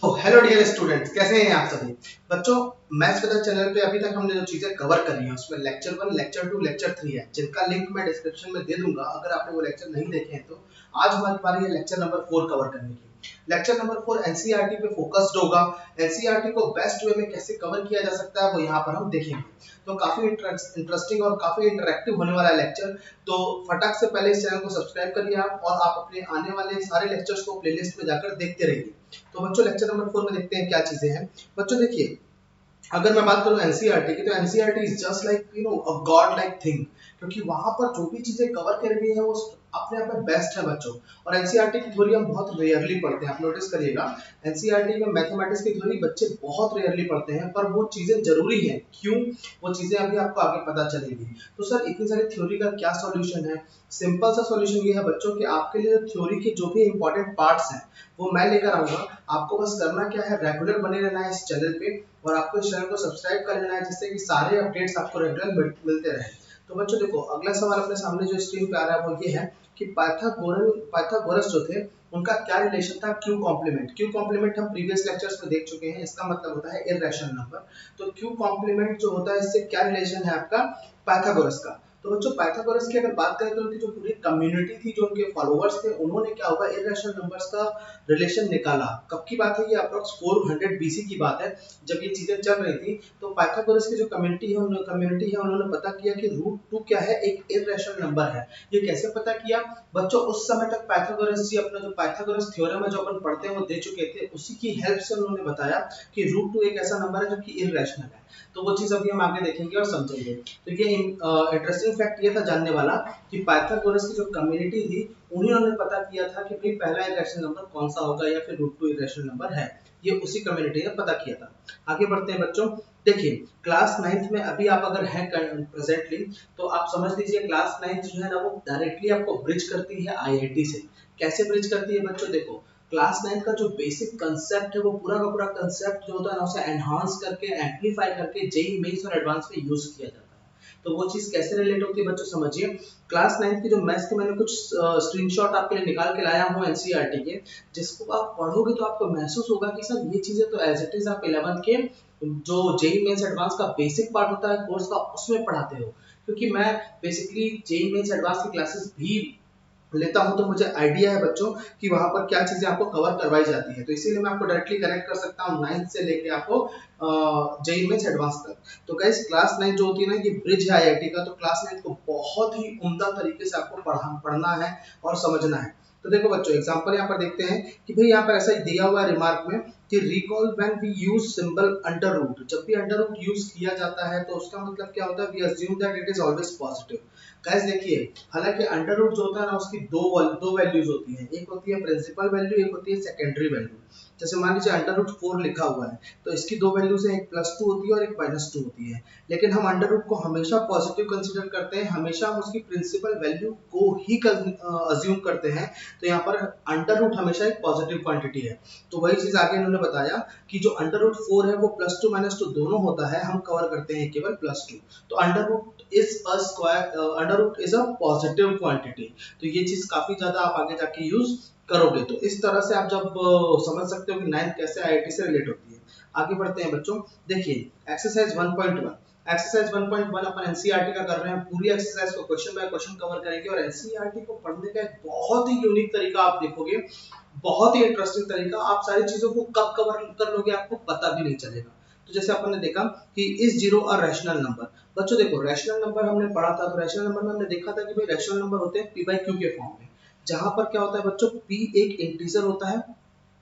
तो hello dear students, कैसे हैं आप सभी बच्चों। मैथ्स वेदर चैनल पे अभी तक हमने जो चीजें कवर करी हैं उसमें लेक्चर 1, लेक्चर 2, लेक्चर 3 है, जिनका लिंक मैं डिस्क्रिप्शन में दे दूंगा। अगर आपने वो लेक्चर नहीं देखे हैं तो आज हमारी बारी है लेक्चर नंबर 4 कवर करने की। लेक्चर नंबर 4 एनसीईआरटी पे फोकस्ड होगा। एनसीईआरटी को बेस्ट वे में कैसे कवर किया जा सकता है वो यहाँ पर हम देखेंगे। तो काफी इंटरेस्टिंग और काफी इंटरेक्टिव होने वाला है लेक्चर। तो फटाक से पहले इस चैनल को सब्सक्राइब करिए आप, और आप अपने आने वाले सारे लेक्चर्स को प्लेलिस्ट में जाकर देखते रहिए। तो बच्चों लेक्चर नंबर 4 में देखते हैं क्या चीजें हैं। बच्चों देखिए, अगर मैं बात करूं एनसीईआरटी की, तो NCERT is just like a God like thing, क्योंकि वहां पर जो भी चीजें कवर कर रही है वो अपने आप में बेस्ट है बच्चों। और एनसीईआरटी की थ्योरी हम बहुत रेयरली पढ़ते हैं, आप नोटिस करिएगा। एनसीईआरटी में मैथमेटिक्स की थ्योरी बच्चे बहुत रेयरली पढ़ते हैं, पर वो चीजें जरूरी है। क्यों? वो चीजें अभी आपको आगे पता चलेगी। तो सर इतनी सारी थ्योरी का क्या सॉल्यूशन है? सिंपल सा सॉल्यूशन ये है बच्चों कि आपके लिए थ्योरी के जो भी इंपॉर्टेंट पार्ट्स हैं वो मैं लेकर आऊंगा। आपको बस करना क्या है, रेगुलर बने रहना है इस चैनल पे, और आपको इस चैनल को सब्सक्राइब कर लेना है, जिससे कि सारे अपडेट्स आपको रेगुलर मिलते रहे। तो बच्चों देखो, अगला सवाल अपने सामने जो स्क्रीन पे आ रहा है वो ये है कि पाइथागोरस जो थे उनका क्या रिलेशन था क्यू कॉम्प्लीमेंट। क्यू कॉम्प्लीमेंट हम प्रीवियस लेक्चर्स में देख चुके हैं, इसका मतलब होता है इररेशनल नंबर। तो क्यू कॉम्प्लीमेंट जो होता है इससे क्या रिलेशन है आपका पाइथागोरस का। तो बच्चों पाइथागोरस की अगर बात करें तो उनकी जो पूरी कम्युनिटी थी, जो उनके फॉलोअर्स थे, उन्होंने क्या हुआ, इररेशनल नंबर्स का रिलेशन निकाला। कब की बात है ये? अप्रोक्स 400 बीसी की बात है, जब ये चीजें चल रही थी। तो पाइथागोरस की जो कम्युनिटी है उन्होंने पता किया कि रूट 2 क्या है, एक इररेशनल नंबर है। ये कैसे पता किया बच्चों? उस समय तक पाइथागोरस जी अपना जो पाइथागोरस थ्योरम है जो अपन पढ़ते हैं वो दे चुके थे, उसी की हेल्प से उन्होंने बताया कि रूट 2 एक ऐसा नंबर है जो कि इररेशनल है। तो वो चीज अभी हम आगे देखेंगे और समझेंगे। तो ये इंटरेस्टिंग फैक्ट ये था जानने वाला कि पाइथागोरस की जो कम्युनिटी थी उन्होंने पता किया था कि भाई पहला इरेशनल नंबर कौन सा होगा, या फिर रूट 2 इरेशनल नंबर है। ये उसी कम्युनिटी ने पता किया था। आगे बढ़ते हैं बच्चों। देखिए, क्लास 9th में अभी आप अगर हैं प्रेजेंटली, तो आप समझ लीजिए क्लास 9th जो है ना वो डायरेक्टली आपको ब्रिज करती है आईआईटी से। कैसे ब्रिज करती है बच्चों? देखो, क्लास 9 का जो बेसिक कंसेप्ट है वो पूरा का पूरा कंसेप्ट जो होता है ना उसे एनहांस करके एम्पलीफाई करके जेई मेंस और एडवांस में यूज किया जाता है। तो वो चीज कैसे रिलेट होती है बच्चों, समझिए। क्लास 9 की जो मैथ्स के मैंने कुछ स्क्रीनशॉट आपके लिए निकाल के लाया हूँ एनसीईआरटी के, जिसको आप पढ़ोगे तो आपको महसूस होगा कि सर ये चीजें तो एज इट इज आप 11th के जो जेई मेंस एडवांस का बेसिक पार्ट होता है कोर्स का उसमें पढ़ाते हो। क्योंकि मैं बेसिकली जेई मेंस एडवांस की क्लासेस भी लेता हूं, तो मुझे आइडिया है बच्चों कि वहां पर क्या चीजें आपको कवर करवाई जाती है। तो इसीलिए मैं आपको डायरेक्टली कनेक्ट कर सकता हूं 9th से लेके आपको जेई मेंस एडवांस तक। तो गाइस क्लास 9 जो होती है ना, ये ब्रिज है आईआईटी का। तो क्लास 9 को बहुत ही उम्दा तरीके से आपको पढ़ना है और समझना है। तो देखो बच्चों, एग्जांपल यहाँ पर देखते हैं कि भाई यहाँ पर ऐसा दिया हुआ है रिमार्क में कि recall when we use symbol under root. जब भी अंडर रूट यूज किया जाता है तो उसका मतलब क्या होता है? We assume that it is always positive. Guys देखिए, हालांकि अंडर रूट जो होता है ना उसकी दो वैल्यूज होती हैं। एक होती है प्रिंसिपल वैल्यू, एक होती है सेकेंडरी वैल्यू। जैसे मान लीजिए अंडर रूट 4 लिखा हुआ है, तो इसकी दो वैल्यूज है, एक +2 होती है और एक -2 होती है। लेकिन हम अंडर रूट को हमेशा पॉजिटिव कंसीडर करते हैं, हमेशा हम उसकी प्रिंसिपल वैल्यू को ही अज्यूम करते हैं। तो यहाँ पर अंडर रूट हमेशा एक पॉजिटिव क्वांटिटी है। तो वही चीज आगे इन्होंने बताया कि जो अंडर रूट 4 है वो +2 -2 दोनों होता है, हम कवर करते हैं केवल +2। तो under root is a square, under root is a positive quantity. तो ये चीज काफी ज्यादा आप आगे जाके यूज करोगे। तो इस तरह से आप जब समझ सकते हो कि 9th कैसे आईआईटी से रिलेट होती है। आगे बढ़ते हैं बच्चों। देखिए, एक्सरसाइज 1.1, एक्सरसाइज 1.1 अपन एनसीईआरटी का कर रहे हैं। पूरी एक्सरसाइज को क्वेश्चन बाय क्वेश्चन कवर करेंगे, और एनसीईआरटी को पढ़ने का एक बहुत ही यूनिक तरीका आप देखोगे, बहुत ही इंटरेस्टिंग तरीका। आप सारी चीजों को कब कवर कर लोगे आपको पता भी नहीं चलेगा। तो जैसे अपन ने देखा कि is zero a rational number. बच्चों देखो, रैशनल नंबर हमने पढ़ा था, तो रैशनल नंबर में हमने देखा था कि भाई रैशनल नंबर होते हैं पी बाई क्यू के फॉर्म में। जहां पर क्या होता है बच्चों, पी एक इंटीजर होता है,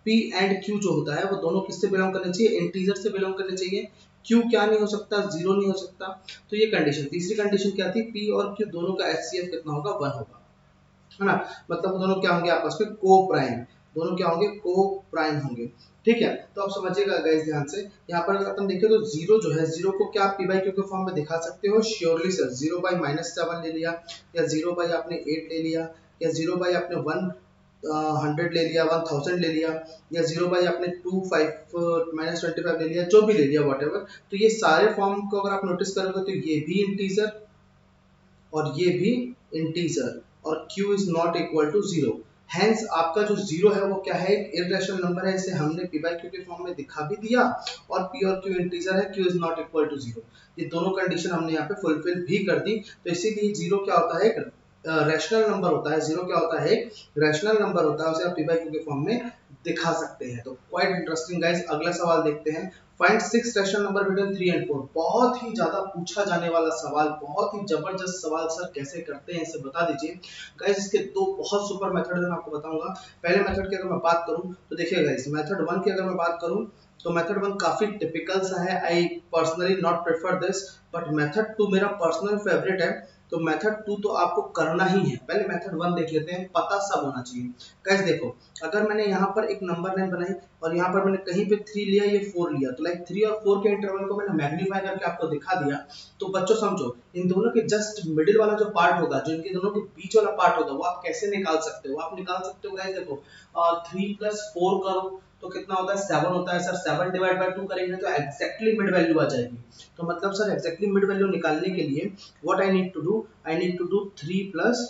पी एंड क्यू जो होता है वो दोनों किससे बिलोंग करने चाहिए? इंटीजर से बिलोंग करने चाहिए। क्यू क्या नहीं हो सकता? जीरो नहीं हो सकता। तो ये कंडीशन, तीसरी कंडीशन क्या थी? पी और क्यू दोनों का एचसीएफ कितना होगा? 1 होगा, है ना। मतलब वो दोनों क्या होंगे आपस में? को प्राइम। दोनों क्या होंगे? को प्राइम होंगे। ठीक है, तो आप समझिएगा गाइस ध्यान से। यहाँ पर अगर अपन देखें तो जीरो जो है, जीरो को क्या आप पी बाई क्यू के फॉर्म में दिखा सकते हो? श्योरली सर, 0/-7 ले लिया, या 0 बाई आपने 8 ले लिया, या 0 बाई आपने 100 ले लिया, 1000 ले लिया, या 0 बाई आपने 25 ले लिया, जो भी ले लिया वॉटेवर। तो ये सारे फॉर्म को अगर आप नोटिस करोगे तो ये भी इंटीजर और ये भी इंटीजर, और q is not equal to 0। Hence आपका जो जीरो है वो क्या है, एक इरेशनल नंबर है, इसे हमने पी बाई क्यू के फॉर्म में दिखा भी दिया, और पी और क्यू इंटीजर है, Q is not equal to zero, ये दोनों कंडीशन हमने यहाँ पे फुलफिल भी कर दी। तो इसीलिए जीरो क्या होता है, एक रैशनल नंबर होता है, जीरो क्या होता है, एक रैशनल नंबर होता है, उसे आप पी बाई क्यू के फॉर्म में दिखा सकते हैं। तो क्वाइट इंटरेस्टिंग गाइस, अगला सवाल देखते हैं। Find 6 rational number between 3 and 4। बहुत ही ज्यादा पूछा जाने वाला सवाल, बहुत ही जबरदस्त सवाल। सर कैसे करते हैं इसे बता दीजिए गाइस। इसके दो बहुत सुपर मेथड है, मैं आपको बताऊंगा। पहले मेथड की अगर मैं बात करूं तो देखिए गाइस, मेथड 1 की अगर मैं बात करूं तो मेथड 1 काफी टिपिकल सा है, I personally not prefer this, but method 2 मेरा पर्सनल फेवरेट है। तो मेथड 2 तो आपको करना ही है। पहले मेथड 1 देख लेते हैं, पता सब होना चाहिए गाइस। देखो, अगर मैंने यहाँ पर एक नंबर लाइन बनाई और यहाँ पर मैंने कहीं पे 3 लिया, ये 4 लिया, तो लाइक 3 और 4 के इंटरवल को मैंने मैग्नीफाई करके आपको दिखा दिया। तो बच्चों समझो, इन दोनों के जस्ट मिडिल वाला जो पार्ट होगा, जो इनके दोनों के बीच वाला पार्ट होगा, वो आप कैसे निकाल सकते हो, आप निकाल सकते हो गाइस। देखो 3 प्लस 4 करो तो कितना होता है, 7 होता है सर। 7 डिवाइड बाय 2 करेंगे तो एग्जैक्टली मिड वैल्यू आ जाएगी। तो मतलब सर एग्जैक्टली मिड वैल्यू निकालने के लिए what I need to do, I need to do 3 plus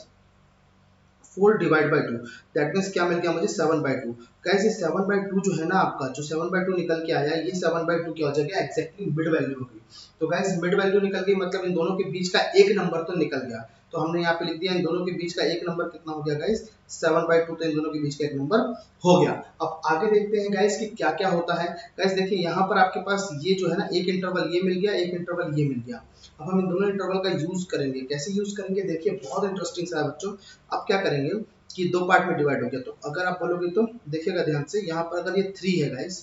4 divide by 2, that means क्या मिल गया मुझे, 7 बाय 2। गाइस ये 7 बाय 2 जो है ना आपका, जो 7 बाय 2 निकल के आया, ये 7 बाय 2 क्या हो जाएगा, एग्जैक्टली मिड वैल्यू होगी। तो गाइस मिड वैल्यू निकल गई, मतलब इन दोनों के बीच का एक नंबर तो निकल गया। तो हमने यहाँ पे लिख दिया इन दोनों के बीच का एक नंबर कितना हो गया गाइस, 7 बाय 2। तो इन दोनों के बीच का एक नंबर हो गया। अब आगे देखते हैं गाइस कि क्या क्या होता है। गाइस देखिए यहाँ पर आपके पास ये जो है ना, एक इंटरवल ये मिल गया, एक इंटरवल ये मिल गया। अब हम इन दोनों इंटरवल का यूज करेंगे, कैसे यूज करेंगे देखिए, बहुत इंटरेस्टिंग सा है बच्चों। अब क्या करेंगे कि दो पार्ट में डिवाइड हो गया, तो अगर आप बोलोगे तो देखिएगा ध्यान से, यहाँ पर अगर ये 3 है गाइस,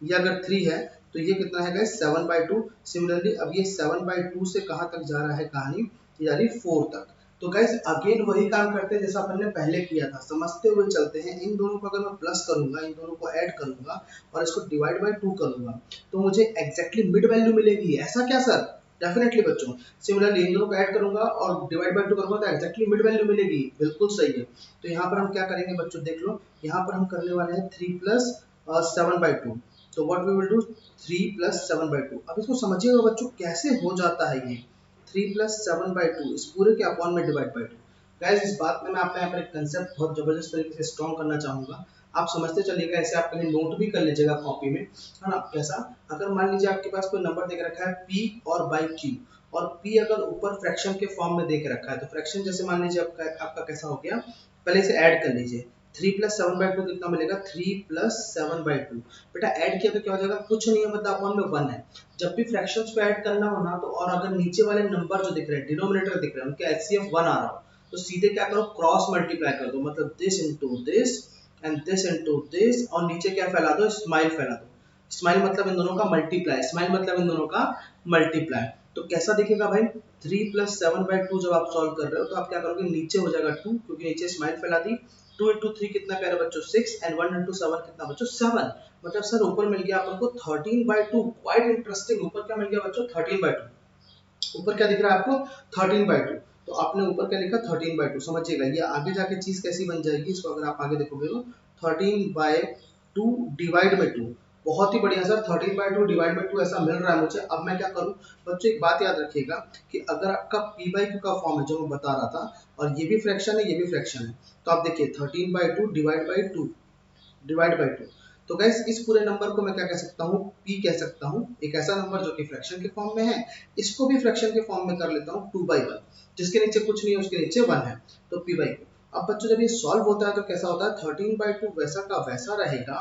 ये अगर 3 है तो ये कितना है गाइस, 7 बाय 2। सिमिलरली अब ये 7 बाय 2 से कहाँ तक जा रहा है कहानी, यानी 4 तक। तो गाइस अगेन वही काम करते हैं जैसा अपन ने पहले किया था, समझते हुए चलते हैं। इन दोनों को अगर मैं प्लस करूंगा, इन दोनों को ऐड करूंगा और इसको डिवाइड बाय 2 करूंगा, तो मुझे एग्जैक्टली मिड वैल्यू मिलेगी। ऐसा क्या सर, डेफिनेटली बच्चों। सिमिलरली इन दोनों को ऐड करूंगा और डिवाइड बाय 2 करूंगा तो एग्जैक्टली मिड वैल्यू मिलेगी, बिल्कुल सही है। तो यहाँ पर हम क्या करेंगे बच्चों, देख लो, यहाँ पर हम करने वाले हैं 3 प्लस 7 बाय 2। तो what we will do, 3 plus 7 by 2। अब इसको समझिएगा बच्चों कैसे हो जाता है ये 3 प्लस 7 बाय 2 इस पूरे के अपॉन में डिवाइड बाय 2। गाइस इस बात में मैं आपका यहाँ पर एक कंसेप्ट बहुत जबरदस्त तरीके से स्ट्रॉन्ग करना चाहूंगा, आप समझते चलिएगा। ऐसे आप कहीं नोट भी कर लीजिएगा कॉपी में, है ना। कैसा, अगर मान लीजिए आपके पास कोई नंबर देख रखा है p और बाई q, और p अगर ऊपर फ्रैक्शन के फॉर्म में देख रखा है, तो फ्रैक्शन जैसे मान लीजिए आपका कैसा हो गया, पहले इसे ऐड कर लीजिए। 3 प्लस 7 बाई 2 कितना मिलेगा, 3 प्लस 7 बाई 2। बेटा ऐड किया तो क्या हो जाएगा, कुछ नहीं है, मतलब अपॉन में 1 है। जब भी फ्रैक्शंस को ऐड करना हो ना, तो और अगर नीचे वाले नंबर जो दिख रहे हैं, डिनोमिनेटर दिख रहे हैं, उनके एचसीएफ 1 आ रहा हो, तो सीधे क्या करो, क्रॉस मल्टीप्लाई कर दो, मतलब this into this and this into this, और नीचे क्या फैला दो, स्माइल फैला दो। स्माइल मतलब इन दोनों का मल्टीप्लाई, स्माइल मतलब इन दोनों का मल्टीप्लाई। तो कैसा दिखेगा भाई, 3 प्लस 7 बाई 2 जब आप सॉल्व कर रहे हो तो आप क्या करोगे, नीचे हो जाएगा 2, क्योंकि नीचे स्माइल फैला दी। 2 इंटू 3 कितना प्यारा बच्चों, 6, एंड 1 इंटू 7 कितना बच्चों, 7। मतलब सर ऊपर मिल गया आपको 13 बाई 2। क्वाइट इंटरेस्टिंग, ऊपर क्या मिल गया बच्चों, 13 बाई 2। ऊपर क्या दिख रहा है आपको, 13 बाई 2। तो आपने ऊपर क्या लिखा, 13 बाई 2। समझिएगा ये आगे जाके चीज कैसी बन जाएगी, इसको अगर आप आगे देखोगे तो 13 बाई 2 डिवाइड बाई 2। बहुत ही बढ़िया सर, 13 बाई 2 डिवाइड बाई 2 ऐसा मिल रहा है मुझे। अब मैं क्या करूं बच्चों, एक बात याद रखिएगा कि अगर आपका p बाई q का फॉर्म है जो मैं बता रहा था, और ये भी फ्रैक्शन है, ये भी फ्रैक्शन है, तो आप देखिए 13 by 2 divide by 2, divide by 2। तो गाइस इस पूरे नंबर को मैं क्या कह सकता हूँ, p कह सकता हूँ, एक ऐसा नंबर जो कि फ्रैक्शन के फॉर्म में है। इसको भी फ्रैक्शन के फॉर्म में कर लेता हूँ 2 बाई 1, जिसके नीचे कुछ नहीं है, उसके नीचे 1 है, तो p बाई 2। अब बच्चों जब ये सॉल्व होता है तो कैसा होता है, 13 बाई 2 वैसा का वैसा रहेगा,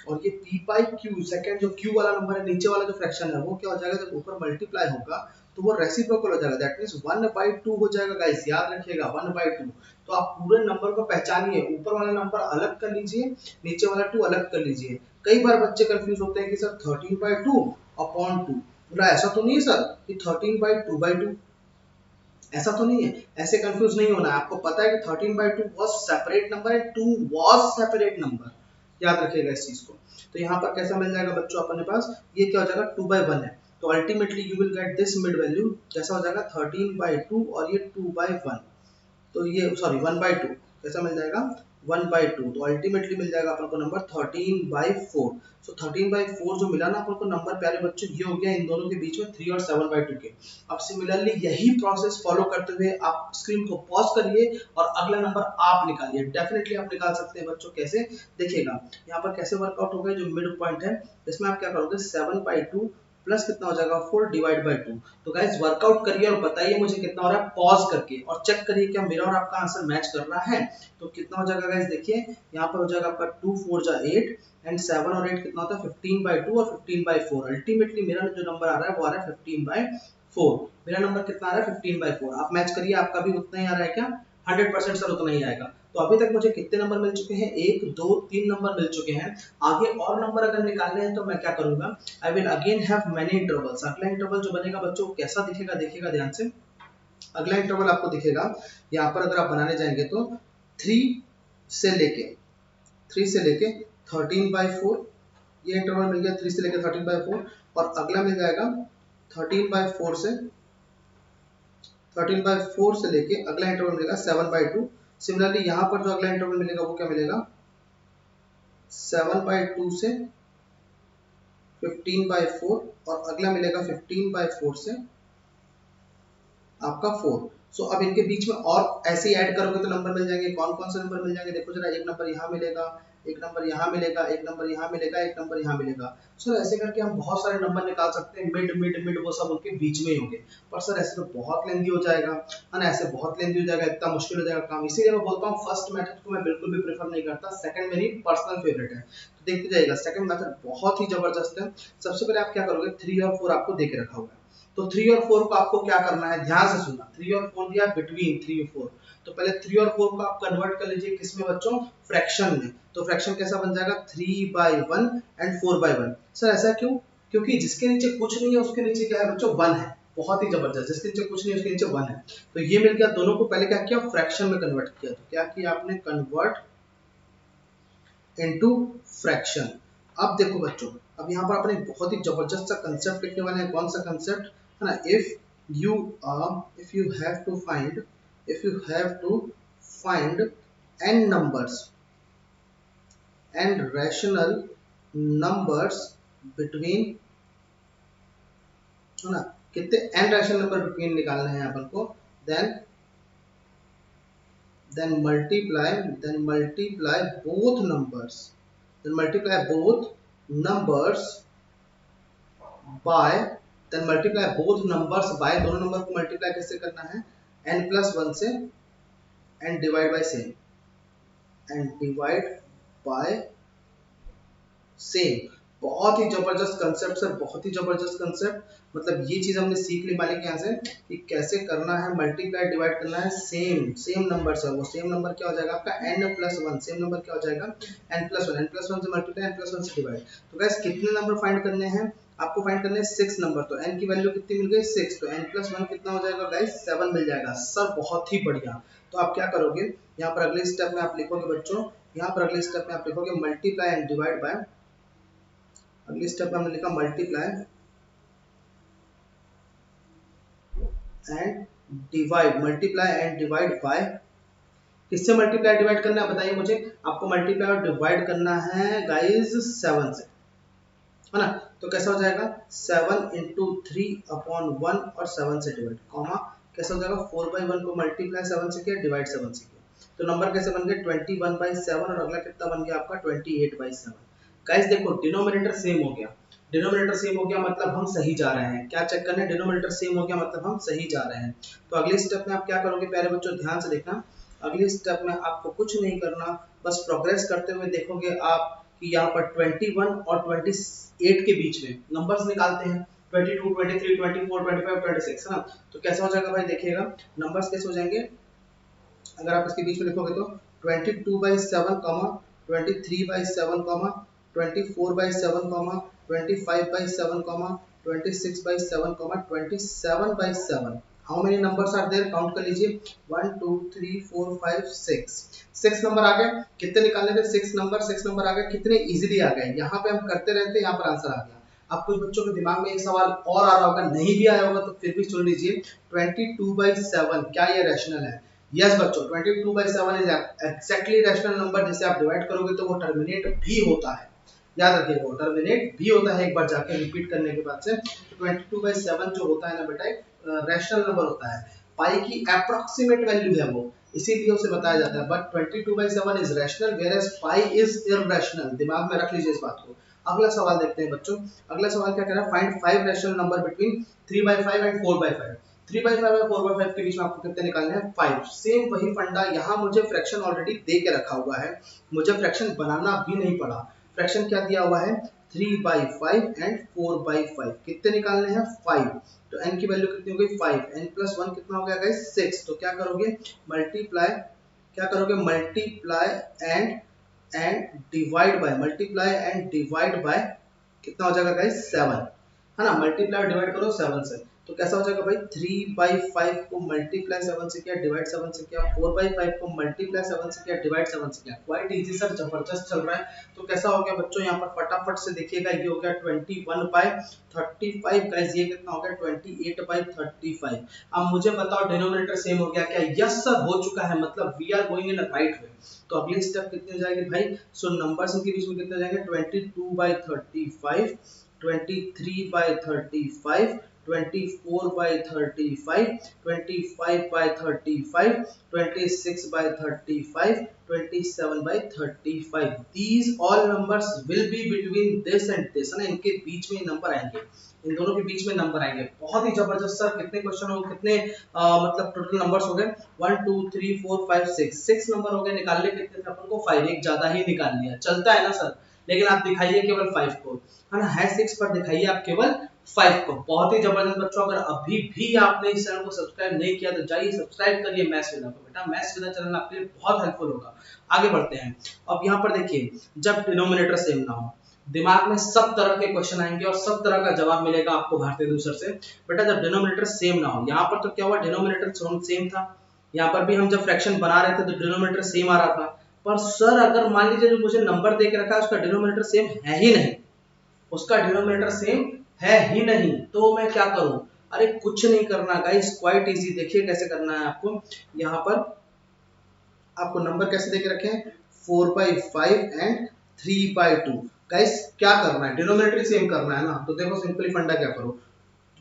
और ये p बाई q, सेकंड जो q वाला नंबर है, नीचे वाला जो फ्रैक्शन है, वो क्या हो जाएगा, जब ऊपर मल्टीप्लाई होगा तो वो रेसिप्रोकल हो जाएगा, दैट मींस 1 बाई 2 हो जाएगा। गाइस याद रखिएगा 1 बाई 2। तो आप पूरे नंबर को पहचानिए, ऊपर वाला नंबर अलग कर लीजिए, नीचे वाला 2 अलग कर लीजिए। कई बार बच्चे कंफ्यूज होते हैं कि सर 13 बाई 2 अपॉन 2, बोला ऐसा तो नहीं है सर कि 13 बाई 2 बाई 2, ऐसा तो नहीं है। ऐसे कंफ्यूज नहीं होना है, आपको पता है कि 13 बाई 2 वाज सेपरेट नंबर है, 2 वाज सेपरेट नंबर, याद रखिएगा इस चीज को। तो यहाँ पर कैसा मिल जाएगा बच्चों अपने पास, ये क्या हो जाएगा, 2 बाई 1 है, तो ultimately you will get this mid value, कैसा हो जाएगा 13 बाई 2 और ये 2 बाई 1, तो ये सॉरी 1 बाई 2, कैसा मिल जाएगा 1/2, तो अल्टीमेटली मिल जाएगा अपन को नंबर 13/4। सो 13/4 जो मिला ना अपन को नंबर, प्यारे बच्चों ये हो गया इन दोनों के बीच में 3 और 7/2 के। अब सिमिलरली यही प्रोसेस फॉलो करते हुए आप स्क्रीन को पॉज करिए और अगला नंबर आप निकालिए। डेफिनेटली आप निकाल सकते हैं बच्चों। कैसे देखिएगा यहाँ पर कैसे वर्कआउट होगा, जो मिड पॉइंट है इसमें आप क्या करोगे 7/2 प्लस कितना हो जाएगा 4 डिवाइड बाई 2। तो गाइस वर्कआउट करिए और बताइए मुझे कितना हो रहा है पॉज करके, और चेक करिए क्या मेरा और आपका आंसर मैच कर रहा है। तो कितना हो जाएगा गाइस, देखिए यहाँ पर हो जाएगा आपका 2 4 जा 8 एंड 7 और 8 कितना होता है 15/2 और 15/4। अल्टीमेटली मेरा जो नंबर आ रहा है वो आ रहा है 15/4। मेरा नंबर कितना आ रहा है 15/4। आप मैच करिए आपका भी उतना ही आ रहा है क्या, 100% सर उतना ही आएगा। तो अभी तक मुझे कितने नंबर मिल चुके हैं, 1 2 3 नंबर मिल चुके हैं। आगे और नंबर अगर निकालने हैं तो मैं क्या करूंगा, I will again have many intervals. अगला इंटरवल जो बनेगा बच्चों कैसा दिखेगा, देखिएगा ध्यान से। अगला इंटरवल आपको दिखेगा यहाँ पर, अगर आप बनाने जाएंगे तो 3 से लेके 13/4, ये इंटरवल मिल गया 3 से लेके 13/4। और अगला मिल जाएगा 13/4 से 13/4 से लेके अगला इंटरवल मिलेगा 7/2। सिमिलरली यहाँ पर जो अगला इंटरवल मिलेगा वो क्या मिलेगा 7/2 से 15/4, और अगला मिलेगा 15/4 से आपका 4। सो अब इनके बीच में और ऐसे ही ऐड करोगे तो नंबर मिल जाएंगे। कौन कौन से नंबर मिल जाएंगे देखो जरा, एक नंबर यहाँ मिलेगा, एक नंबर यहाँ मिलेगा, एक नंबर यहाँ मिलेगा, एक नंबर यहाँ मिलेगा। सर ऐसे करके हम बहुत सारे नंबर निकाल सकते हैं, मिड मिड मिड वो सब उनके बीच में ही होंगे। पर सर ऐसे तो बहुत लेंदी हो जाएगा है ना, ऐसे बहुत लेंदी हो जाएगा, इतना मुश्किल हो जाएगा काम। इसीलिए मैं बोलता हूँ फर्स्ट मेथड को मैं बिल्कुल भी प्रेफर नहीं करता, सेकंड मेरी पर्सनल फेवरेट है। तो देखते जाइएगा सेकंड मेथड बहुत ही जबरदस्त है। सबसे पहले आप क्या करोगे, 3 और 4 आपको दे के रखा हुआ है, तो 3 और 4 को आपको क्या करना है, ध्यान से सुनना। 3 और 4 दिया बिटवीन 3 और 4, तो पहले 3 और 4 को आप कन्वर्ट कर लीजिए किसमें बच्चों, फ्रैक्शन में। तो फ्रैक्शन कैसा बन जाएगा 3/1 एंड 4/1। सर ऐसा क्यों, क्योंकि जिसके नीचे कुछ नहीं है उसके नीचे क्या है बच्चों 1 है। बहुत ही जबरदस्त, जिसके नीचे कुछ नहीं है उसके नीचे 1 है। तो ये मिल गया, दोनों को पहले क्या किया फ्रैक्शन में कन्वर्ट किया। तो क्या किया आपने, कन्वर्ट इनटू फ्रैक्शन। अब देखो बच्चों, अब यहाँ पर अपने बहुत ही जबरदस्त सा कंसेप्ट लिखने वाले हैं। कौन सा कंसेप्ट है ना, if you have to find n numbers and rational numbers between, है ना, कितने n रैशनल नंबर बिटवीन निकालने हैं अपन को, then multiply both numbers by दोनों नंबर को मल्टीप्लाई कैसे करना है, n+1 से, एंड डिवाइड बाय सेम। बहुत ही जबरदस्त कंसेप्ट सर, बहुत ही जबरदस्त कंसेप्ट। मतलब ये चीज हमने सीख ली मालिक यहाँ से कि कैसे करना है, मल्टीप्लाई डिवाइड करना है सेम नंबर से। वो सेम नंबर क्या हो जाएगा आपका n+1, सेम नंबर क्या हो जाएगा n+1 से मल्टीप्लाई n+1 से डिवाइड। तो गाइस कितने नंबर फाइंड करने हैं आपको, फाइंड करने हैं 6 नंबर। तो n की वैल्यू कितनी मिल गई 6, तो n+1 कितना हो जाएगा गाइस 7 मिल जाएगा। सर बहुत ही बढ़िया। तो आप क्या करोगे, यहाँ पर अगले स्टेप में आप लिखोगे बच्चों, यहाँ पर अगले स्टेप में आप लिखोगे मल्टीप्लाई एंड डिवाइड बाय, अगले स्टेप में हमने लिखा मल्टीप्लाई एंड डिवाइड बाय, किससे मल्टीप्लाई डिवाइड करना है बताइए मुझे, आपको मल्टीप्लाई और डिवाइड करना है गाइस 7 से, है ना। तो कैसा हो जाएगा 7 इंटू 3/1 और 7 से डिवाइड, कॉमा कैसा हो जाएगा 4/1 को मल्टीप्लाई 7 से किया, डिवाइड 7 से किया। तो नंबर कैसे बन गए 21/7, और अगला कितना बन गया आपका 28/7। गाइस देखो डिनोमिनेटर सेम हो गया, डिनोमिनेटर सेम हो गया मतलब हम सही जा रहे हैं। क्या चेक करना है, डिनोमिनेटर सेम हो गया मतलब हम सही जा रहे हैं। तो अगले स्टेप में आप क्या करोगे प्यारे बच्चों, ध्यान से देखना। अगले स्टेप में आपको कुछ नहीं करना, बस प्रोग्रेस करते हुए देखोगे आप कि यहाँ पर 21 और 28 के बीच में नंबर्स निकालते हैं, 22, 23, 24, 25, 26, है ना। तो कैसा हो जाएगा भाई देखिएगा, नंबर्स कैसे हो जाएंगे, अगर आप इसके बीच में लिखोगे तो 22/7, 23/7, 24/7, 25/7, 26/7, 27/7। How many numbers are there, count कर लीजिए 1 2 3 4 5 6 नंबर आ गए। कितने निकालने थे 6 नंबर आ गए, कितने इजीली आ गए। यहाँ पे हम करते रहते हैं, यहाँ पर आंसर आ गया। अब कुछ बच्चों के दिमाग में एक सवाल और आ रहा होगा, नहीं भी आया होगा तो फिर भी सुन लीजिए, 22/7 क्या ये रैशनल है, यस बच्चों, 22/7 इज एक्जैक्टली रैशनल नंबर जिसे आप डिवाइड करोगे तो वो टर्मिनेट भी होता है। याद रखिएगा, वो टर्मिनेट भी होता है एक बार जाके रिपीट करने के बाद से। 22/7 जो होता है ना बेटा, रैशनल नंबर होता है, पाई की अप्रोक्सीमेट वैल्यू है वो, इसीलिए उसे बताया जाता है। But 22/7 is rational whereas pi is irrational. दिमाग में रख लीजिए इस बात को। अगला सवाल देखते हैं बच्चों। अगला सवाल क्या कह रहा है, find 5 rational number between 3/5 and 4/5। 3/5 और 4/5 के बीच में आपको कितने निकालने हैं, 5। सेम वही फंडा, यहाँ मुझे फ्रैक्शन ऑलरेडी दे के रखा हुआ है, मुझे फ्रैक्शन बनाना भी नहीं पड़ा। फ्रैक्शन क्या दिया हुआ है, 3/5 एंड 4/5। कितने निकालने हैं, 5। तो n की वैल्यू कितनी हो गई, 5। n प्लस 1 कितना हो गया गाइस, 6। तो क्या करोगे, मल्टीप्लाई, क्या करोगे, multiply and divide by, multiply and divide by कितना हो जाएगा गाइस, 7, है ना। मल्टीप्लाई और डिवाइड करो 7 से, तो कैसा हो जाएगा भाई, 3/5 को मल्टीप्लाई 7 से किया, डिवाइड 7 से किया, 4/5 को मल्टीप्लाई 7 से किया, डिवाइड 7 से किया। क्वाइट इजी सर, जबरदस्त चल रहा है। तो कैसा हो गया बच्चों, यहाँ पर फटाफट से देखिएगा, ये हो गया 21/35 गाइस, ये कितना हो गया 28/35। अब मुझे बताओ डिनोमिनेटर सेम हो गया क्या, यस सर हो चुका है, मतलब we are going in a right way. तो अगली स्टेप कितनी हो जाएगी भाई, सो नंबर्स इनके बीच में कितने जाएंगे, 22/35, 23/35, 24/35, 25/35, 26/35, 27/35। These all numbers will be between this and this, है ना, इनके बीच में नंबर आएंगे, इन दोनों के बीच में नंबर आएंगे। बहुत ही जबरदस्त सर, कितने क्वेश्चन हो, कितने मतलब टोटल नंबर्स हो गए, 1 2 3 4 5 6 नंबर हो गए। निकालने कितने थे अपन को, 5, एक ज्यादा ही निकाल लिया, चलता है ना सर। लेकिन आप दिखाइए केवल 5 को, है ना, है 6 पर दिखाइए आप केवल 5 को। बहुत ही जबरदस्त बच्चों, अगर अभी भी आपने इस चैनल को सब्सक्राइब नहीं किया तो जाइए सब्सक्राइब करिए मैथ्स विदा को। बेटा मैथ्स विदा चैनल आपके लिए बहुत हेल्पफुल होगा। आगे बढ़ते हैं। अब यहाँ पर देखिए, जब डिनोमिनेटर सेम ना हो, दिमाग में सब तरह के क्वेश्चन आएंगे और सब तरह का जवाब मिलेगा आपको भारतीय दूसर से। बेटा जब डिनोमिनेटर सेम ना हो, यहाँ पर तो क्या हुआ, डिनोमिनेटर सेम था, यहाँ पर भी हम जब फ्रैक्शन बना रहे थे तो डिनोमिनेटर सेम आ रहा था। पर सर अगर मान लीजिए जो मुझे नंबर दे के रखा है उसका डिनोमिनेटर सेम है ही नहीं, उसका डिनोमिनेटर सेम है ही नहीं, तो मैं क्या करूं, अरे कुछ नहीं करना गाइस, क्वाइट इजी। देखिए कैसे करना है आपको, यहाँ पर आपको नंबर कैसे देके रखे हैं, 4/5 एंड 3/2। गाइस क्या करना है, डिनोमिनेटर सेम करना है ना। तो देखो सिंपली फंडा क्या करो,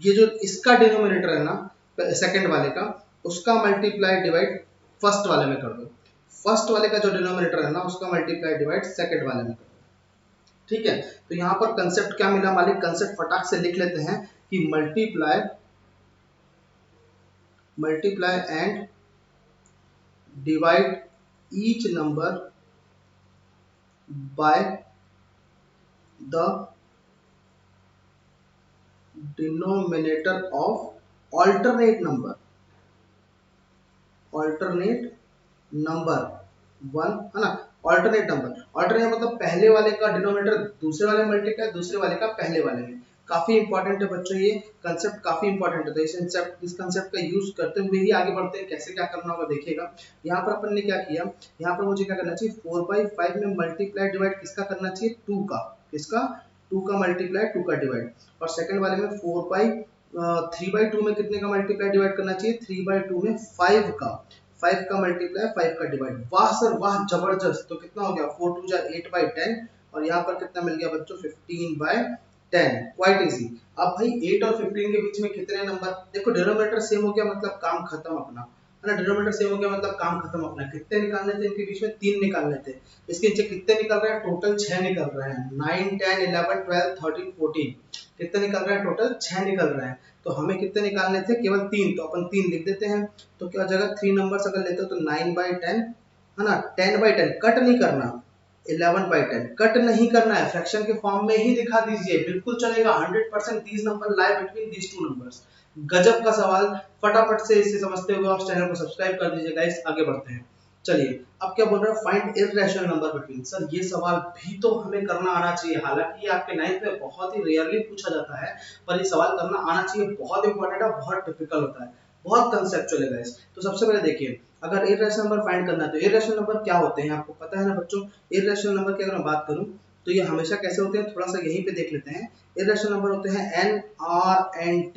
ये जो इसका डिनोमिनेटर है ना सेकंड वाले का, उसका मल्टीप्लाई डिवाइड फर्स्ट वाले में कर दो। फर्स्ट वाले का जो डिनोमिनेटर है ना, उसका मल्टीप्लाई डिवाइड सेकंड वाले में कर दो। ठीक है, तो यहाँ पर कंसेप्ट क्या मिला मालिक, कंसेप्ट फटाक से लिख लेते हैं कि multiply and divide each number by the denominator of alternate number, alternate number 1, है ना। ऑल्टरनेट नंबर, ऑल्टरनेट मतलब पहले वाले का डिनोमिनेटर दूसरे वाले में मल्टीप्लाई, दूसरे वाले का पहले वाले में। काफी इंपॉर्टेंट है बच्चों, ये कंसेप्ट काफी इंपॉर्टेंट है। तो इस कंसेप्ट का यूज करते हुए ही आगे बढ़ते हैं, कैसे क्या करना होगा देखिएगा। यहाँ पर अपन ने क्या किया, यहाँ पर मुझे क्या करना चाहिए, 4/5 में मल्टीप्लाई डिवाइड किसका करना चाहिए, 2 का, किसका, 2 का मल्टीप्लाई, 2 का डिवाइड। और सेकंड वाले में 3/2 में कितने का मल्टीप्लाई डिवाइड करना चाहिए, 3/2 में 5 का, 5 का मल्टीप्लाई, 5 का डिवाइड। वाह सर वाह, जबरदस्त। तो कितना हो गया, 4 2 जा 8/10, और यहाँ पर कितना मिल गया बच्चों, 15/10। Quite easy. अब भाई 8 और 15 के बीच में कितने नंबर, देखो डिनोमिनेटर सेम हो गया मतलब काम खत्म अपना, है ना। डिनोमिनेटर सेम हो गया मतलब काम खत्म अपना। कितने निकालने थे इनके बीच में, 3 निकालने थे। इसके नीचे कितने निकल रहे हैं, टोटल 6 निकल रहे हैं, 9 10 11 12 13 14। कितने निकल रहे हैं, टोटल 6 निकल रहे हैं। तो हमें कितने निकालने थे, केवल 3, तो अपन 3 लिख देते हैं। तो क्या हो जाएगा, 3 नंबर्स अगर लेते हो तो 9/10, है ना, 10/10 कट नहीं करना, 11/10 कट नहीं करना है, फ्रैक्शन के फॉर्म में ही दिखा दीजिए, बिल्कुल चलेगा। 100% these number lie between these two numbers. गजब का सवाल, फटाफट से इसे समझते हुए आप चैनल को सब्सक्राइब कर दीजिए गाइस। आगे बढ़ते हैं। चलिए अब क्या बोल रहा है, find irrational number between. Sir ये सवाल भी तो हमें करना आना चाहिए, हालांकि ये आपके 9th में बहुत ही रेयरली पूछा जाता है, पर ये सवाल करना आना चाहिए, बहुत इंपॉर्टेंट है, बहुत टिपिकल होता है, बहुत कंसेप्चुअल है गाइस। तो सबसे पहले देखिए, अगर इररेशनल नंबर फाइंड करना है तो इररेशनल नंबर क्या होते हैं आपको पता है ना बच्चों। इररेशनल नंबर की अगर मैं बात करूं तो ये हमेशा कैसे होते हैं, थोड़ा सा यहीं पे देख लेते हैं। इररेशनल नंबर होते हैं N R N T।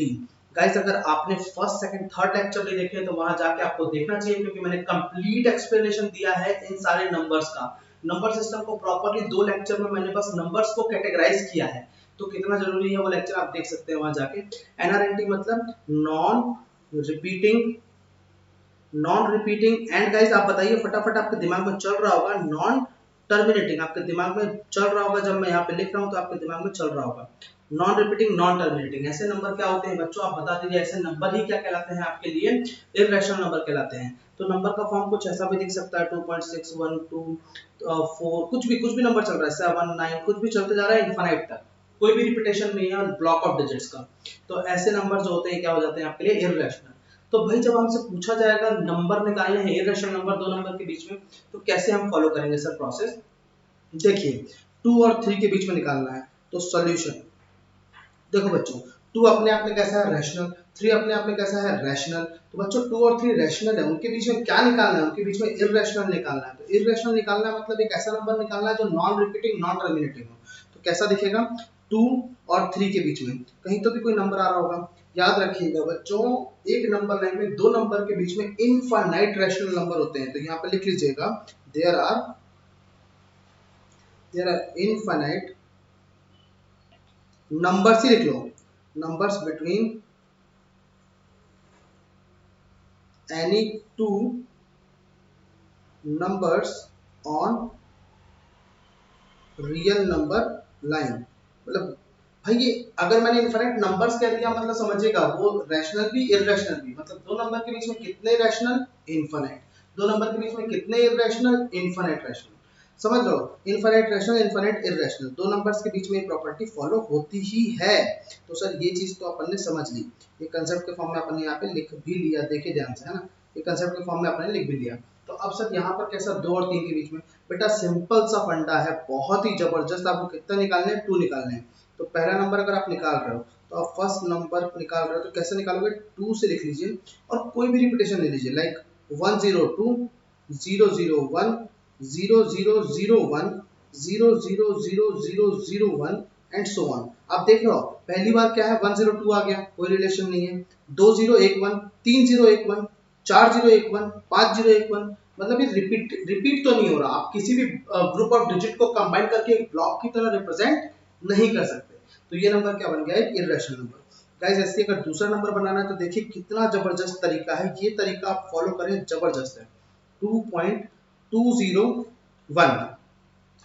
Guys अगर आपने फर्स्ट सेकंड थर्ड लेक्चर नहीं देखे तो वहां जाके आपको देखना चाहिए, क्योंकि मैंने कंप्लीट एक्सप्लेनेशन दिया है इन सारे नंबर्स का। नंबर सिस्टम को प्रॉपर्ली 2 लेक्चर में मैंने बस नंबर्स को कैटेगराइज किया है, तो कितना जरूरी है वो लेक्चर आप देख सकते हैं वहां जाके। एनआरएनटी मतलब नॉन रिपीटिंग एंड गाइस आप बताइए फटाफट, आपके दिमाग में चल रहा होगा नॉन टर्मिनेटिंग, आपके दिमाग में चल रहा होगा, जब मैं यहाँ पे लिख रहा हूँ तो आपके दिमाग में चल रहा होगा नॉन रिपीटिंग नॉन टर्मिनेटिंग। ऐसे नंबर क्या होते हैं बच्चों, आप बता दीजिए, ऐसे नंबर ही क्या कहलाते हैं आपके लिए, इर्रेशनल नंबर कहलाते हैं। तो नंबर का फॉर्म कुछ ऐसा भी दिख सकता है, 2.612 4, कुछ भी नंबर चल रहा है, 7 9 कुछ भी चलते जा रहा है इनफाइनाइट तक, कोई भी रिपीटेशन नहीं है ब्लॉक ऑफ डिजिट्स का। तो ऐसे नंबर जो होते हैं क्या हो जाते हैं आपके लिए, इर्रेशनल। तो भाई जब हमसे पूछा जाएगा नंबर निकालने हैं, इर्रेशनल नंबर दो नंबर के बीच में, तो कैसे हम फॉलो करेंगे सर प्रोसेस। देखिए 2 और 3 के बीच में निकालना है, तो सॉल्यूशन देखो बच्चों, 2 अपने आप में कैसा है, रैशनल, 3 अपने आप में कैसा है, रैशनल। तो बच्चों 2 और 3 रैशनल है, उनके बीच में क्या निकालना है, उनके बीच में इर्रेशनल निकालना है। तो इर्रेशनल निकालना है मतलब एक ऐसा नंबर निकालना है जो नॉन रिपीटिंग नॉन टर्मिनेटिंग हो। तो कैसा दिखेगा, 2 और 3 के बीच में कहीं तो भी कोई नंबर आ रहा होगा। याद रखिएगा बच्चों, एक नंबर लाइन में 2 नंबर के बीच में इनफाइनाइट रैशनल नंबर होते हैं। तो यहाँ पर लिख लीजिएगा, देयर आर इनफाइनाइट नंबर्स ही लिख लो, numbers between any two numbers on real number line. मतलब भाई ये अगर मैंने इनफाइनाइट नंबर्स कह दिया मतलब समझिएगा वो रैशनल भी इररेशनल भी, मतलब दो नंबर के बीच में कितने रैशनल, इनफाइनाइट, दो नंबर के बीच में कितने इररेशनल, इनफाइनाइट रैशनल। समझ लो, इनफाइनाइट रैशनल इनफाइनाइट इररेशनल, दो नंबर्स के बीच में ये प्रॉपर्टी फॉलो होती ही है। तो सर ये चीज तो अपन ने समझ ली, ये कंसेप्ट के फॉर्म में अपन ने यहाँ पे लिख भी लिया, देखिए ध्यान से, है ना, ये कंसेप्ट के फॉर्म में अपन ने लिख भी लिया। तो अब सर यहाँ पर कैसा, 2 और 3 के बीच में, बेटा सिंपल सा फंडा है, बहुत ही जबरदस्त। आपको कितना निकालने हैं, 2 निकालने हैं। तो पहला नंबर अगर आप निकाल रहे हो तो आप फर्स्ट नंबर निकाल रहे हो तो कैसे निकालोगे, 2 से लिख लीजिए और कोई भी रिपीटेशन ले लीजिए, लाइक 102 001 0001 0000001 एंड सो ऑन। आप देख रहे हो पहली बार क्या है, 102 आ गया, कोई रिलेशन नहीं है, 2011 3011 4011 5011, मतलब ये रिपीट तो नहीं हो रहा। आप किसी भी ग्रुप ऑफ डिजिट को कंबाइन करके एक ब्लॉक की तरह रिप्रेजेंट नहीं कर सकते। तो ये नंबर क्या बन गया, एक इर्रेशनल नंबर। गाइस ऐसे अगर दूसरा नंबर बनाना है तो देखिए कितना जबरदस्त तरीका है, ये तरीका आप फॉलो करें, जबरदस्त है। 2.201,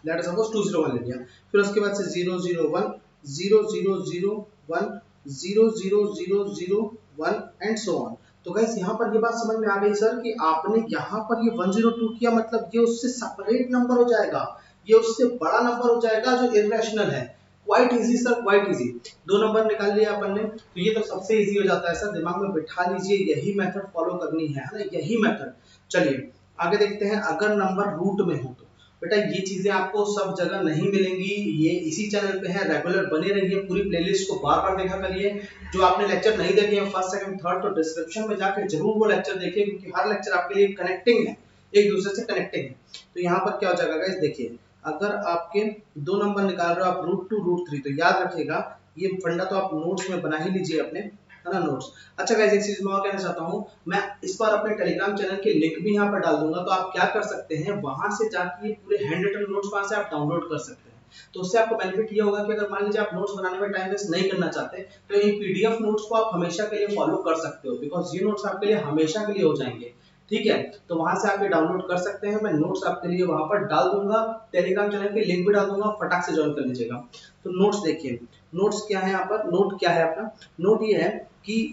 लेट अस सपोज 201 ले लिया, फिर उसके बाद से 001 0001 00001 एंड सो ऑन। तो गाइस यहाँ पर ये बात समझ में आ गई सर कि आपने यहाँ पर ये 102 किया मतलब ये उससे सेपरेट नंबर हो जाएगा, ये उससे बड़ा नंबर हो जाएगा जो इर्रेशनल है। Quite easy sir, quite easy. दो नंबर निकाल लिया अपन ने, तो ये तो सबसे इजी हो जाता है सर, दिमाग में बिठा लीजिए, यही मेथड फॉलो करनी है ना, यही मेथड। चलिए आगे देखते हैं, अगर नंबर रूट में हो तो बेटा ये चीजें आपको सब जगह नहीं मिलेंगी, ये इसी चैनल पे है, रेगुलर बने रहिए, पूरी प्लेलिस्ट को बार बार देखा करिए। जो आपने लेक्चर नहीं देखे हैं फर्स्ट सेकंड थर्ड, तो डिस्क्रिप्शन में जाकर जरूर वो लेक्चर देखिए, क्योंकि हर लेक्चर आपके लिए कनेक्टिंग है, एक दूसरे से कनेक्टिंग है। तो यहाँ पर क्या हो जाएगा गाइस, देखिए अगर आपके दो नंबर निकाल रहे हो आप √2 √3, तो याद रखिएगा ये फंडा तो आप नोट्स में बना ही लीजिए अपने, है ना, नोट्स। अच्छा गाइस एक चीज मैं और कहना चाहता हूँ, मैं इस बार अपने टेलीग्राम चैनल के लिंक भी यहाँ पर डाल दूंगा, तो आप क्या कर सकते हैं, वहां से जाके ये पूरे हैंड रिटन नोट्स वहां से आप डाउनलोड कर सकते हैं। तो उससे आपको बेनिफिट ये होगा कि अगर मान लीजिए आप नोट्स बनाने में टाइम वेस्ट नहीं करना चाहते, तो इन पीडीएफ नोट्स को आप हमेशा के लिए फॉलो कर सकते हो, बिकॉज ये नोट्स आपके लिए हमेशा के लिए हो जाएंगे। ठीक है, तो वहां से आप ये डाउनलोड कर सकते हैं, मैं नोट्स आपके लिए वहां पर डाल दूंगा, टेलीग्राम चैनल के लिंक भी डाल दूंगा, फटाक से ज्वाइन कर लीजिएगा। तो नोट्स देखिए, नोट्स क्या है यहाँ पर, नोट क्या है आपका, नोट ये है कि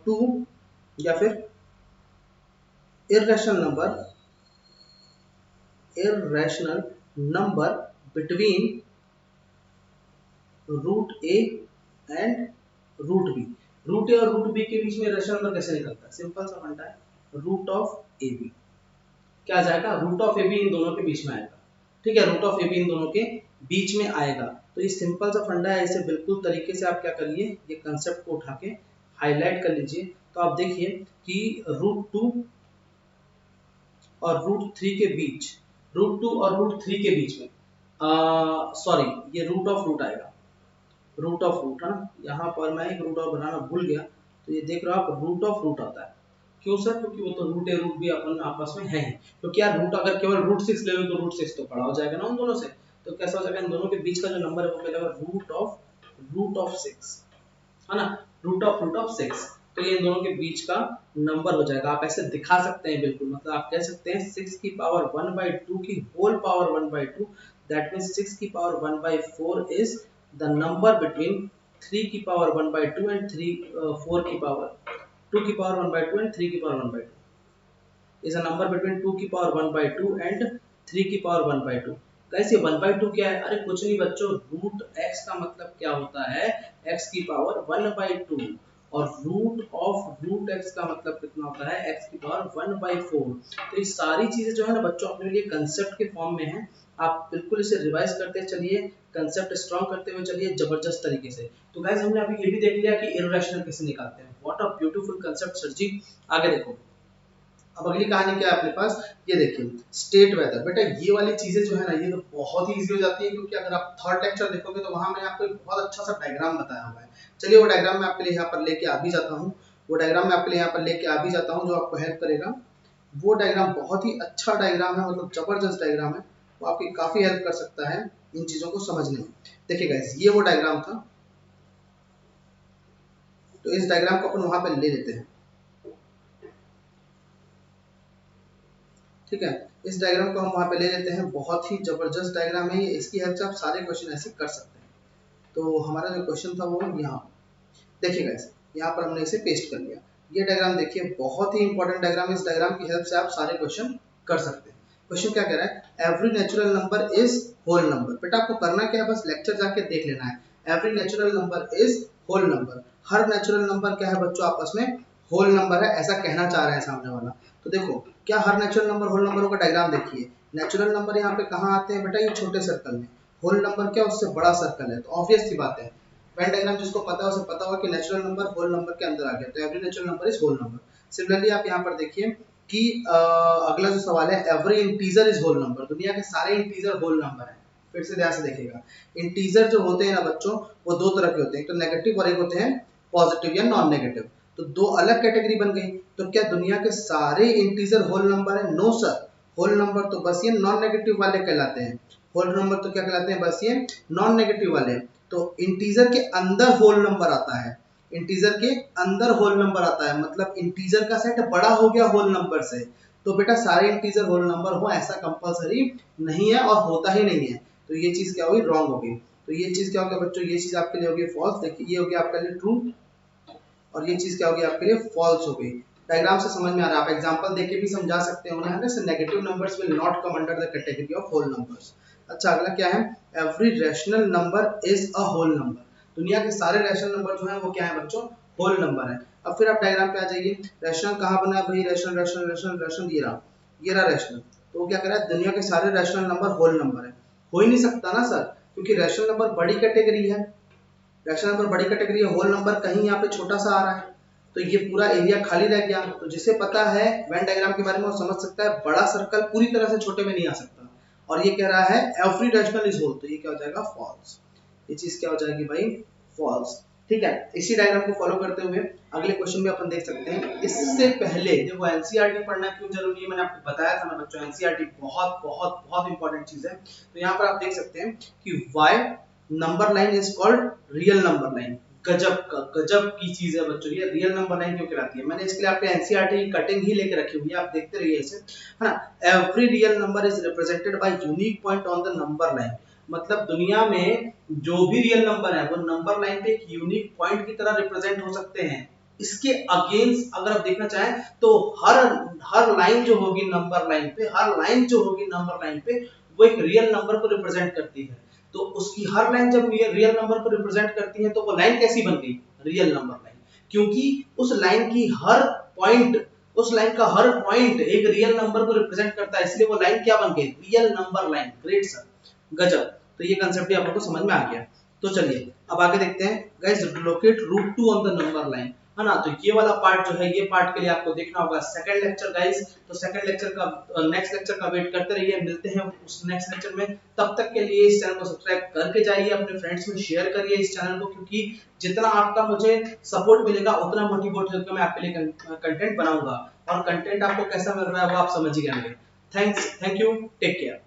2 या फिर irrational number between √a and √b। √a और √b के बीच में इर्रेशनल नंबर कैसे निकलता है, सिंपल सा फंडा है, √ab क्या जाएगा, √ab इन दोनों के बीच में आएगा। ठीक है, √ab इन दोनों के बीच में आएगा। तो ये सिंपल सा फंडा है, इसे बिल्कुल तरीके से आप क्या करिए, ये कंसेप्ट को उठा के हाईलाइट कर लीजिए। तो आप देखिए कि √2 और √3 के बीच, √2 और √3 के बीच में, सॉरी ये रूट ऑफ रूट आएगा, रूट ऑफ रूट है ना, यहाँ पर मैं एक रूट ऑफ बनाना भूल गया, तो ये देख रहे हो आप, रूट ऑफ रूट आता है। क्यों सर? क्योंकि वो तो रूट ए रूट बी अपन आपस में है ही। क्योंकि यार रूट अगर केवल रूट 6 ले लो तो रूट 6 तो बड़ा हो जाएगा ना उन दोनों से, तो कैसा हो जाएगा, इन दोनों के बीच का जो नंबर है वो मिलेगा रूट ऑफ 6, है ना, रूट ऑफ 6। तो ये इन दोनों के बीच का नंबर हो जाएगा। आप ऐसे दिखा सकते हैं बिल्कुल, मतलब आप कह सकते हैं 6 की पावर 1/2 की होल पावर 1/2, दैट मींस 6 की power 1/4 is the number between 3 की पावर 1/2 एंड 4 की पावर 2 की पावर 1/2 एंड 3 की power 1/2 is a number between 2 की पावर 1/2 and 3 की पावर 1/2। गाइस ये 1/2 क्या है? अरे कुछ नहीं बच्चों, रूट x का मतलब क्या होता है, x की पावर 1/2, और रूट ऑफ रूट x का मतलब कितना होता है, x की पावर 1/4। तो ये सारी चीजें जो है ना बच्चों अपने लिए कंसेप्ट के फॉर्म में है। आप बिल्कुल इसे रिवाइज करते चलिए, कंसेप्ट स्ट्रॉन्ग करते हुए चलिए जबरदस्त तरीके से। तो गाइस हमने अभी ये भी देख लिया कि इररेशनल कैसे निकालते हैं। What a beautiful concept sir ji. आगे देखो, अब अगली कहानी क्या है अपने पास, ये देखिए स्टेट वेदर। बेटा ये वाली चीजें जो है ना ये तो बहुत ही इजी हो जाती है, क्योंकि अगर आप थर्ड लेक्चर देखोगे तो वहां मैंने आपको एक बहुत अच्छा सा डायग्राम बताया हुआ है। चलिए वो डायग्राम मैं आपके लिए यहाँ पर लेके आ भी जाता हूँ, वो डायग्राम मैं आपके लिए यहाँ पर लेके आ भी जाता हूँ जो आपको हेल्प करेगा। वो डायग्राम बहुत ही अच्छा डायग्राम है, मतलब जबरदस्त डायग्राम है, वो आपकी काफी हेल्प कर सकता है इन चीजों को समझने में। देखिए गाइस ये वो डायग्राम था, तो इस डायग्राम को अपन वहां पे ले लेते हैं, ठीक है। इस डायग्राम को हम वहां पे ले लेते हैं, बहुत ही जबरदस्त डायग्राम है ये, इसकी हेल्प से आप सारे क्वेश्चन ऐसे कर सकते हैं। तो हमारा जो क्वेश्चन था वो यहाँ देखिए गाइस, यहाँ पर हमने इसे पेस्ट कर लिया। ये डायग्राम देखिए बहुत ही इंपॉर्टेंट डायग्राम है, इस डायग्राम की हेल्प से आप सारे क्वेश्चन कर सकते हैं। क्वेश्चन क्या कह रहा है, every natural number is whole number. बेटा आपको करना क्या है, बस लेक्चर जाके देख लेना है। Every natural number is whole number, हर नेचुरल नंबर क्या है बच्चों आपस में होल नंबर है, ऐसा कहना चाह रहे हैं सामने वाला। तो देखो क्या हर नेचुरल नंबर होल नंबरों का डायग्राम देखिए। नेचुरल नंबर यहाँ पे कहाँ आते हैं बेटा, ये छोटे सर्कल में। होल नंबर क्या, उससे बड़ा सर्कल है, तो ऑब्वियस सी बात है वेन डायग्राम जिसको पता है उसे पता होगा कि नेचुरल नंबर होल नंबर के अंदर आ गया, तो every natural number is whole number. Similarly आप यहाँ पर देखिए कि अगला जो सवाल है, every integer is whole number. दुनिया के सारे इंटीजर होल नंबर है। फिर से ध्यान से देखिएगा, इंटीजर जो होते हैं ना बच्चों वो दो तरह के होते हैं, एक तो नेगेटिव और एक होते हैं पॉजिटिव या नॉन नेगेटिव। तो दो अलग कैटेगरी बन गई। तो क्या दुनिया के सारे इंटीजर होल नंबर है? नो सर, होल नंबर तो बस ये नॉन नेगेटिव वाले कहलाते हैं। होल नंबर तो क्या कहलाते हैं, बस ये नॉन नेगेटिव वाले। तो इंटीजर के अंदर होल नंबर आता है, इंटीजर के अंदर होल नंबर आता है, मतलब इंटीजर का सेट बड़ा हो गया होल नंबर से। तो बेटा सारे इंटीजर होल नंबर हो ऐसा कंपलसरी नहीं है और होता ही नहीं है। तो ये चीज क्या हुई, रॉन्ग हो गई। तो ये चीज क्या हो गया बच्चों, ये चीज आपके लिए होगी फॉल्स। देखिए ये हो गया आपके लिए ट्रू, और ये चीज क्या होगी आपके लिए फॉल्स हो गई। डायग्राम से समझ में आ रहा है, आप एग्जांपल देके भी समझा सकते हो ना, जैसे negative numbers will not come under the category of whole numbers. अच्छा अगला क्या है, every rational number is a whole number. दुनिया के सारे रैशनल नंबर जो है वो क्या है बच्चों, होल नंबर है। अब फिर आप डायग्राम पे आ जाइए, रैशनल कहाँ बना है भाई, रैशनल रैशनल रैशनल रैशनल, ये रहा रैशनल। तो वो क्या कर रहा है, दुनिया के सारे रैशनल नंबर होल नंबर है। हो ही नहीं सकता ना सर, क्योंकि रैशनल नंबर बड़ी कैटेगरी है, रैशनल नंबर बड़ी कैटेगरी है, होल नंबर कहीं यहाँ पे छोटा सा आ रहा है, तो ये पूरा एरिया खाली रह गया। तो जिसे पता है वेन डायग्राम के बारे में वो समझ सकता है बड़ा सर्कल पूरी तरह से छोटे में नहीं आ सकता। और ये कह रहा है एवरी रैशनल इज होल, तो ये क्या हो जाएगा, फॉल्स। ये चीज क्या हो जाएगी भाई, फॉल्स। ठीक है, इसी डायग्राम को फॉलो करते हुए अगले क्वेश्चन में अपन देख सकते हैं। इससे पहले देखो एनसीईआरटी पढ़ना क्यों जरूरी है, मैंने आपको बताया था ना बच्चों, एनसीईआरटी बहुत बहुत बहुत इंपॉर्टेंट चीज है। तो यहाँ पर आप देख सकते हैं कि why number line is called real number line. गजब की चीज है बच्चों, ये रियल नंबर लाइन क्यों कहलाती है, मैंने इसके लिए आपके एनसीईआरटी की कटिंग ही लेके रखी हुई है, आप देखते रहिए इसे, है ना। Every real number is represented by unique point on the number line. मतलब दुनिया में जो भी रियल नंबर है वो नंबर लाइन पे एक यूनिक पॉइंट की तरह रिप्रेजेंट हो सकते हैं। इसके अगेंस्ट अगर आप देखना चाहें तो हर लाइन जो होगी नंबर लाइन पे, हर लाइन जो होगी नंबर लाइन पे वो एक रियल नंबर को रिप्रेजेंट करती है। तो उसकी हर लाइन जब रियल नंबर को रिप्रेजेंट करती है तो वो लाइन कैसी बन गई, रियल नंबर लाइन, क्योंकि उस लाइन की हर पॉइंट, उस लाइन का हर पॉइंट एक रियल नंबर को रिप्रेजेंट करता है, इसलिए वो लाइन क्या बन गई, real number line. Great sir, गजब। तो ये कंसेप्ट भी आप लोगों को समझ में आ गया। तो चलिए अब आगे देखते हैं guys, locate root 2 on the number line. है ना। तो ये वाला पार्ट जो है, ये पार्ट के लिए आपको देखना होगा सेकंड लेक्चर गाइस। तो सेकंड लेक्चर का नेक्स्ट लेक्चर का वेट करते रहिए, मिलते हैं उस नेक्स्ट लेक्चर में। तब तक के लिए इस चैनल को सब्सक्राइब करके जाइए, अपने फ्रेंड्स में शेयर करिए इस चैनल को, क्योंकि जितना आपका मुझे सपोर्ट मिलेगा उतना मोटिवेट होकर मैं आपके लिए कंटेंट बनाऊंगा, और कंटेंट आपको कैसा मिल रहा है वो आप समझ ही जाएंगे। Thank you, take care.